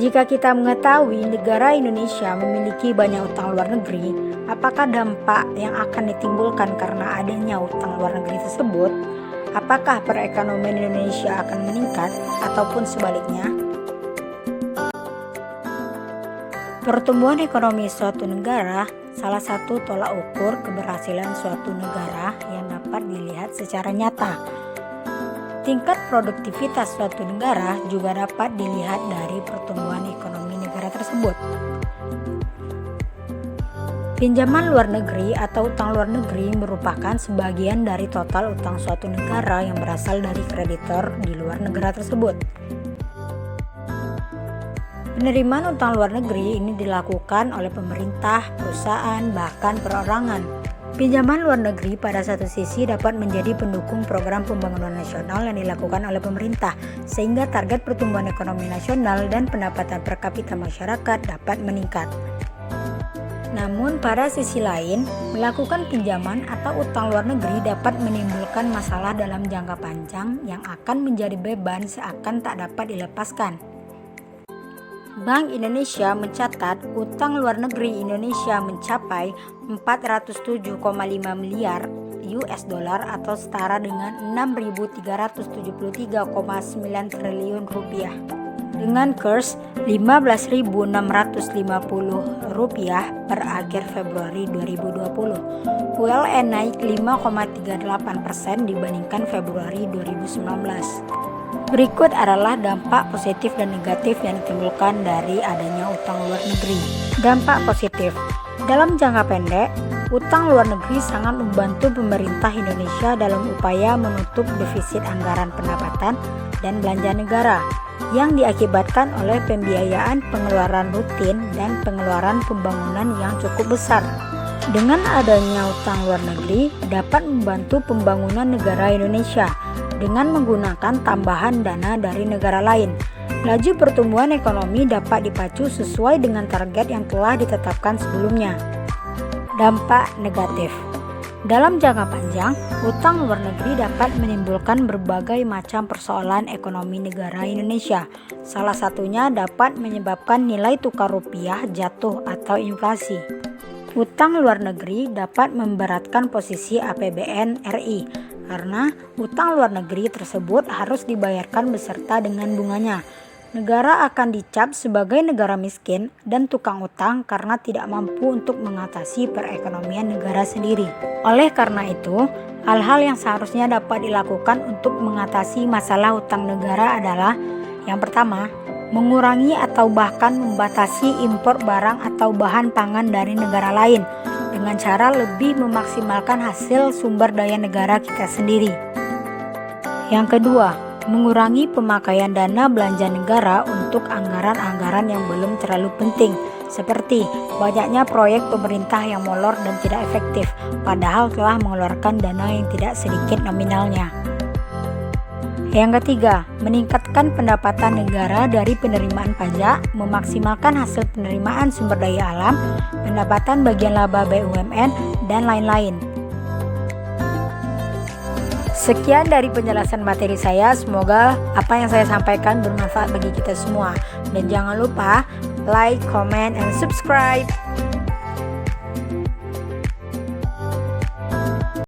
Jika kita mengetahui negara Indonesia memiliki banyak utang luar negeri, apakah dampak yang akan ditimbulkan karena adanya utang luar negeri tersebut? Apakah perekonomian Indonesia akan meningkat ataupun sebaliknya? Pertumbuhan ekonomi suatu negara salah satu tolak ukur keberhasilan suatu negara yang dapat dilihat secara nyata. Tingkat produktivitas suatu negara juga dapat dilihat dari pertumbuhan ekonomi negara tersebut. Pinjaman luar negeri atau utang luar negeri merupakan sebagian dari total utang suatu negara yang berasal dari kreditor di luar negara tersebut. Penerimaan utang luar negeri ini dilakukan oleh pemerintah, perusahaan, bahkan perorangan. Pinjaman luar negeri pada satu sisi dapat menjadi pendukung program pembangunan nasional yang dilakukan oleh pemerintah, sehingga target pertumbuhan ekonomi nasional dan pendapatan per kapita masyarakat dapat meningkat. Namun pada sisi lain, melakukan pinjaman atau utang luar negeri dapat menimbulkan masalah dalam jangka panjang yang akan menjadi beban seakan tak dapat dilepaskan. Bank Indonesia mencatat utang luar negeri Indonesia mencapai 407,5 miliar US dollar atau setara dengan 6.373,9 triliun rupiah. Dengan kurs 15.650 rupiah per akhir Februari 2020. ULN naik 5,38% dibandingkan Februari 2019. Berikut adalah dampak positif dan negatif yang ditimbulkan dari adanya utang luar negeri. Dampak positif. Dalam jangka pendek, utang luar negeri sangat membantu pemerintah Indonesia dalam upaya menutup defisit anggaran pendapatan dan belanja negara yang diakibatkan oleh pembiayaan pengeluaran rutin dan pengeluaran pembangunan yang cukup besar. Dengan adanya utang luar negeri dapat membantu pembangunan negara Indonesia dengan menggunakan tambahan dana dari negara lain. Laju pertumbuhan ekonomi dapat dipacu sesuai dengan target yang telah ditetapkan sebelumnya. Dampak negatif. Dalam jangka panjang, utang luar negeri dapat menimbulkan berbagai macam persoalan ekonomi negara Indonesia. Salah satunya dapat menyebabkan nilai tukar rupiah jatuh atau inflasi. Utang luar negeri dapat memberatkan posisi APBN RI karena utang luar negeri tersebut harus dibayarkan beserta dengan bunganya. Negara akan dicap sebagai negara miskin dan tukang utang karena tidak mampu untuk mengatasi perekonomian negara sendiri. Oleh karena itu, hal-hal yang seharusnya dapat dilakukan untuk mengatasi masalah utang negara adalah: yang pertama, mengurangi atau bahkan membatasi impor barang atau bahan pangan dari negara lain dengan cara lebih memaksimalkan hasil sumber daya negara kita sendiri. Yang kedua, mengurangi pemakaian dana belanja negara untuk anggaran-anggaran yang belum terlalu penting, seperti banyaknya proyek pemerintah yang molor dan tidak efektif, padahal telah mengeluarkan dana yang tidak sedikit nominalnya. Yang ketiga, meningkatkan pendapatan negara dari penerimaan pajak, memaksimalkan hasil penerimaan sumber daya alam, pendapatan bagian laba BUMN, dan lain-lain. Sekian dari penjelasan materi saya, semoga apa yang saya sampaikan bermanfaat bagi kita semua. Dan jangan lupa like, comment, and subscribe.